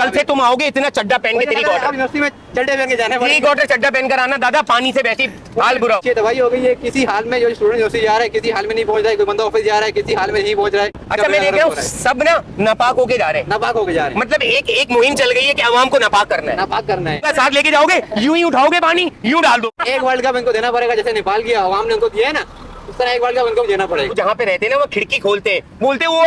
कल से तुम आओगे इतना चड्डा पहन के, तेरी क्वार्टर यूनिवर्सिटी में चड्डे पहन के जाने थ्री क्वार्टर चड्डा पहन कर आना दादा, पानी से वैसी हाल बुरा हो। ये दवाई हो गई है, किसी हाल में जो स्टूडेंट यूनिवर्सिटी जा रहा है किसी हाल में नहीं पहुंच रहा है, कोई बंदा ऑफिस जा रहा है किसी हाल में नहीं पहुंच रहा है। अच्छा मैं देख रहा हूँ सब ना नापाक होके जा रहे हैं, नापाक होके जा रहे हैं, मतलब एक मुहिम चल गई है कि आवाम को नापाक करना है, नापाक करना है। साथ लेके जाओगे, यूं ही उठाओगे पानी, यूं डाल दो। एक वर्ल्ड कप इनको देना पड़ेगा, जैसे नेपाल की आवाम ने उनको दिया है ना, उस तरह एक वर्ल्ड कप इनको देना पड़ेगा। जहाँ पे रहते हैं ना वो खिड़की खोलते हैं, बोलते वो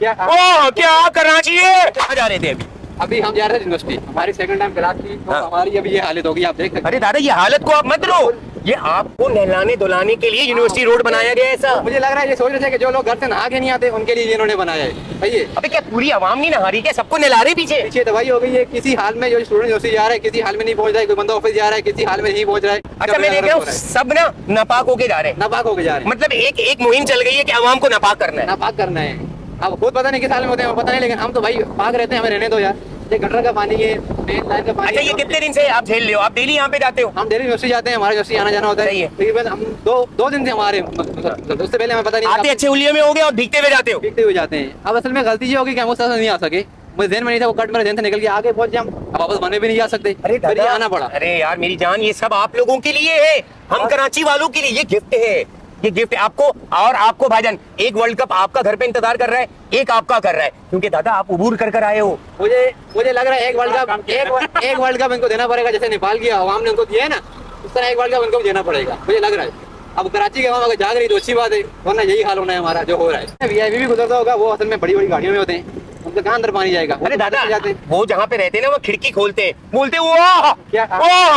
क्या करना चाहिए। कहाँ जा रहे थे अभी हम जा रहे थे यूनिवर्सिटी, हमारी सेकंड टाइम क्लास थी, तो हमारी अभी ये हालत होगी, आप देख सकते हैं। अरे दादा ये हालत को आप मत लो, ये आपको नहलाने धुलाने के लिए यूनिवर्सिटी रोड बनाया गया है ऐसा। मुझे लग रहा है ये सोच रहे थे कि जो लोग घर से नहा के नहीं आते उनके लिए इन्होंने बनाया है। सही है। अबे क्या पूरी आवाम नहीं नहा रही, क्या सबको नहला रहे पीछे? पीछे दवाई हो गई है, किसी हाल में जो स्टूडेंट यूनिवर्सिटी जा रहा है किसी हाल में नहीं पहुंच रहा है, कोई बंदा ऑफिस जा रहा है किसी हाल में नहीं पहुंच रहा है। अच्छा मैं देख रहा हूँ सब ना नापाक होके जा रहे हैं, नापाक होके जा रहे हैं, मतलब एक मुहिम चल गई है कि आवाम को नापाक करना है। नापाक करना है। अब खुद पता नहीं किस हाल में होते हैं पता नहीं, लेकिन हम तो भाई पाक रहते हैं, हमें रहने दो यार। ये गटर का पानी है, मेन लाइन का पानी। अच्छा ये कितने दिन से आप झेल रहे हो? आप डेली यहाँ पे जाते हो? हम डेली यूनिवर्सिटी जाते हैं, हमारे यूनिवर्सिटी आना जाना होता है। लेकिन हम दो दिन से हमारे, उससे पहले हमें पता नहीं। आते अच्छे उलिये में हो गए और भीगते हुए जाते हो? भीगते हुए जाते हैं। अब असल में गलती ये होगी कि हम उस तरह से नहीं आ सके, मुझे ध्यान में नहीं था, वो कट मेरे ध्यान से निकल के आगे पहुंच जाए, अब वापस बने भी नहीं जा सकते, फिर ये आना पड़ा। अरे यार मेरी जान, ये सब आप लोगों के लिए है, हम कराची वालों के लिए ये गिफ्ट है, ये गिफ्ट आपको और आपको भाईजान। एक वर्ल्ड कप आपका घर पे इंतजार कर रहा है, एक आपका कर रहा है, क्योंकि दादा आप उबूर कर आए हो। मुझे लग रहा है एक वर्ल्ड कप इनको देना पड़ेगा, जैसे नेपाल की आवाम ने उनको दिया है ना, उस तरह एक वर्ल्ड कप इनको देना पड़ेगा, मुझे लग रहा है। अब कराची की आवाम अगर जाग रही तो अच्छी बात है, वरना यही हाल होना है हमारा जो हो रहा है। वीआईपी भी गुजरता होगा, वो असल में बड़ी बड़ी गाड़ियों में होते हैं, उनका कहाँ अंदर पानी जाएगा। अरे दादा जाते हैं, वो जहाँ पे रहते हैं ना वो खिड़की खोलते हैं, बोलते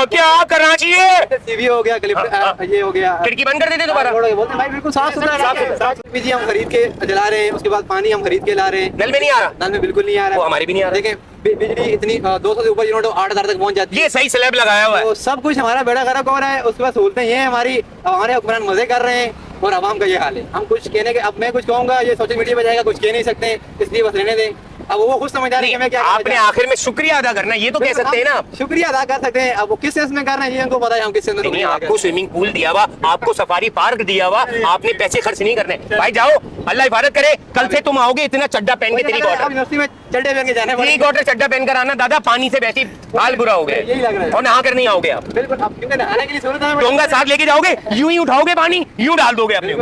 क्या करना चाहिए। सीवी हो गया, ये हो गया, खिड़की बंद कर देते दोबारा, बोलते हैं भाई बिल्कुल साफ सुथरा एलपीजी हम खरीद के जला रहे हैं, उसके बाद पानी हम खरीद के ला रहे हैं। नल में नहीं आ रहा, नल में बिल्कुल नहीं आ रहा, हमारी भी नहीं आ रहा। देखें बिजली इतनी 200 से ऊपर यूनिट 8000 तक पहुंच जाती है। ये सही स्लैब लगाया हुआ है, तो सब कुछ हमारा बेड़ा गर्क हो रहा है, उसके बाद सहूलतें ये है हमारी, हमारे हुक्मरान मजे कर रहे हैं और आवाम का ये हाल है। हम कुछ कहने के, अब मैं कुछ कहूंगा ये सोशल मीडिया पे जाएगा, कुछ कह नहीं सकते, इसलिए बस रहने दें। अब वो खुद समझदार है कि मैं क्या, आपने आखिर में शुक्रिया अदा करना, ये तो कह सकते हैं ना, शुक्रिया अदा कर सकते हैं। अब वो किस सेंस में करना है ये उनको पता है, हम किस सेंस में। आपको स्विमिंग पूल दिया हुआ, आपको सफारी पार्क दिया हुआ, आपने पैसे खर्च नहीं करने। भाई जाओ, अल्लाह हिफाजत करे, कल से तुम आओगे इतना चड्डा पहन के, थ्री क्वार्टर यूनिवर्सिटी में चड्डे पहन के जाने, थ्री क्वार्टर चड्डा पहन कर आना दादा, पानी से वैसी हाल बुरा हो गया, यही लग रहा है। और नहा कर नहीं आओगे आप, बिल्कुल, अब क्योंकि नहाने के लिए सहूलत है, डोंगा साथ लेके जाओगे, यूं ही उठाओगे पानी, यूं डाल दोगे अपने।